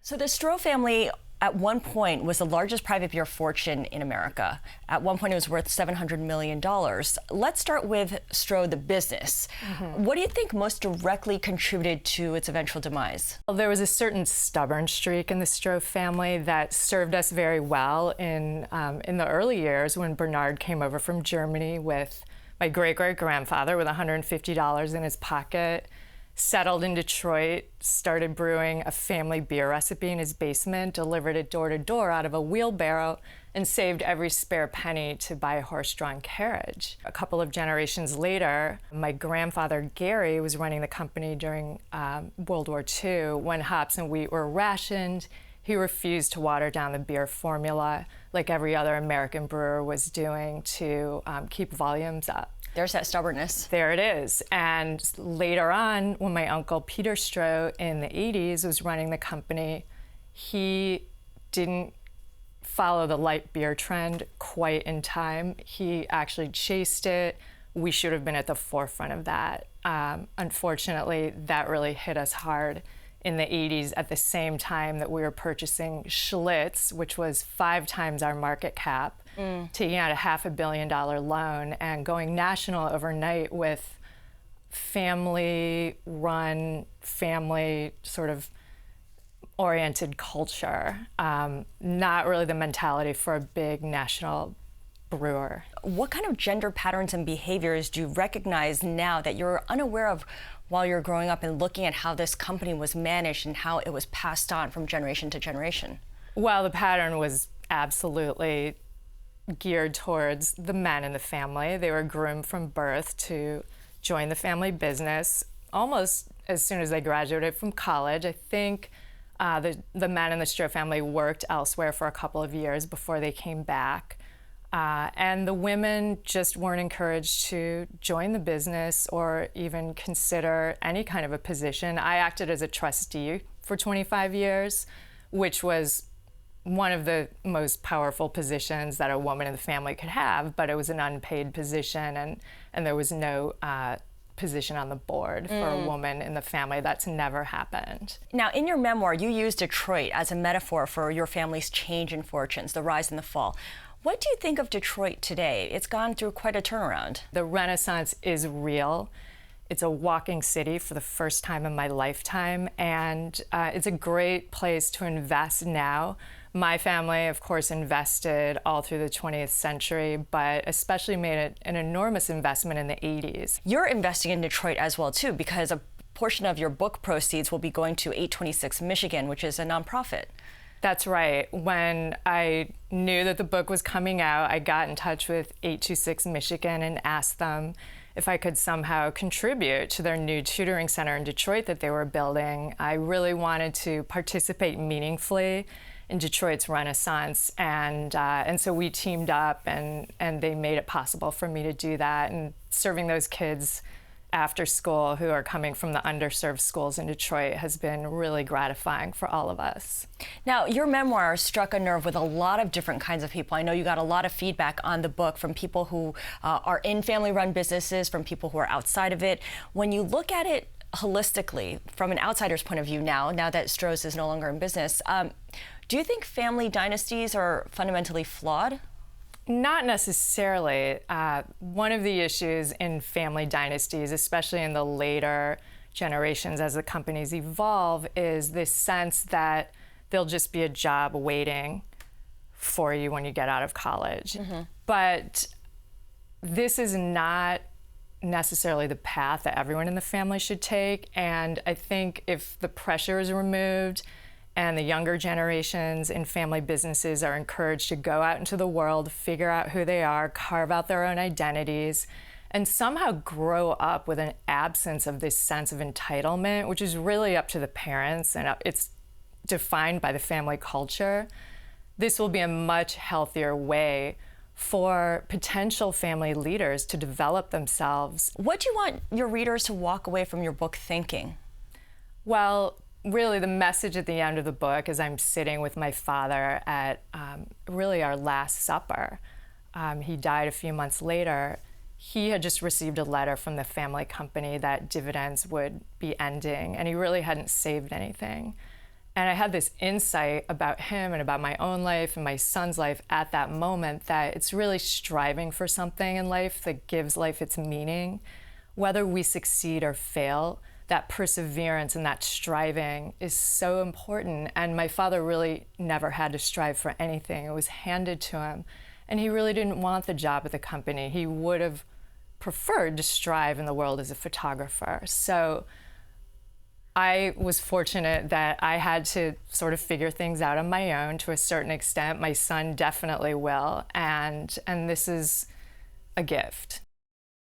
So the Stroh family at one point was the largest private beer fortune in America. At one point it was worth $700 million. Let's start with Stroh, the business. What do you think most directly contributed to its eventual demise? Well, there was a certain stubborn streak in the Stroh family that served us very well in the early years when Bernard came over from Germany with my great-great-grandfather with $150 in his pocket, settled in Detroit, started brewing a family beer recipe in his basement, delivered it door to door out of a wheelbarrow, and saved every spare penny to buy a horse-drawn carriage. A couple of generations later, my grandfather Gary was running the company during World War II when hops and wheat were rationed. He refused to water down the beer formula like every other American brewer was doing to keep volumes up. There's that stubbornness. There it is. And later on, when my uncle Peter Stroh in the 80s was running the company, he didn't follow the light beer trend quite in time. He actually chased it. We should have been at the forefront of that. Unfortunately, that really hit us hard in the 80s at the same time that we were purchasing Schlitz, which was 5 times our market cap, taking out a $500 million loan and going national overnight with family-run, family sort of oriented culture. Not really the mentality for a big national brewer. What kind of gender patterns and behaviors do you recognize now that you're unaware of while you're growing up and looking at how this company was managed and how it was passed on from generation to generation? Well, the pattern was absolutely geared towards the men in the family. They were groomed from birth to join the family business almost as soon as they graduated from college. I think the men in the Stroh family worked elsewhere for a couple of years before they came back. And the women just weren't encouraged to join the business or even consider any kind of a position. I acted as a trustee for 25 years, which was one of the most powerful positions that a woman in the family could have, but it was an unpaid position, and there was no position on the board for a woman in the family. That's never happened. Now, in your memoir, you use Detroit as a metaphor for your family's change in fortunes, the rise and the fall. What do you think of Detroit today? It's gone through quite a turnaround. The Renaissance is real. It's a walking city for the first time in my lifetime, and it's a great place to invest now. My family, of course, invested all through the 20th century, but especially made an enormous investment in the 80s. You're investing in Detroit as well, too, because a portion of your book proceeds will be going to 826 Michigan, which is a nonprofit. That's right. When I knew that the book was coming out, I got in touch with 826 Michigan and asked them if I could somehow contribute to their new tutoring center in Detroit that they were building. I really wanted to participate meaningfully in Detroit's Renaissance, and so we teamed up, and they made it possible for me to do that. And serving those kids after school who are coming from the underserved schools in Detroit has been really gratifying for all of us. Now, your memoir struck a nerve with a lot of different kinds of people. I know you got a lot of feedback on the book from people who are in family-run businesses, from people who are outside of it. When you look at it holistically, from an outsider's point of view now that Stroh's is no longer in business, do you think family dynasties are fundamentally flawed? Not necessarily. One of the issues in family dynasties, especially in the later generations as the companies evolve, is this sense that there'll just be a job waiting for you when you get out of college. But this is not necessarily the path that everyone in the family should take. And I think if the pressure is removed and the younger generations in family businesses are encouraged to go out into the world, figure out who they are, carve out their own identities, and somehow grow up with an absence of this sense of entitlement, which is really up to the parents, and it's defined by the family culture. This will be a much healthier way for potential family leaders to develop themselves. What do you want your readers to walk away from your book thinking? Well, really, the message at the end of the book is I'm sitting with my father at really our last supper. He died a few months later. He had just received a letter from the family company that dividends would be ending, and he really hadn't saved anything. And I had this insight about him and about my own life and my son's life at that moment, that it's really striving for something in life that gives life its meaning. Whether we succeed or fail, that perseverance and that striving is so important. And my father really never had to strive for anything. It was handed to him. And he really didn't want the job at the company. He would have preferred to strive in the world as a photographer. So I was fortunate that I had to sort of figure things out on my own to a certain extent. My son definitely will. And this is a gift.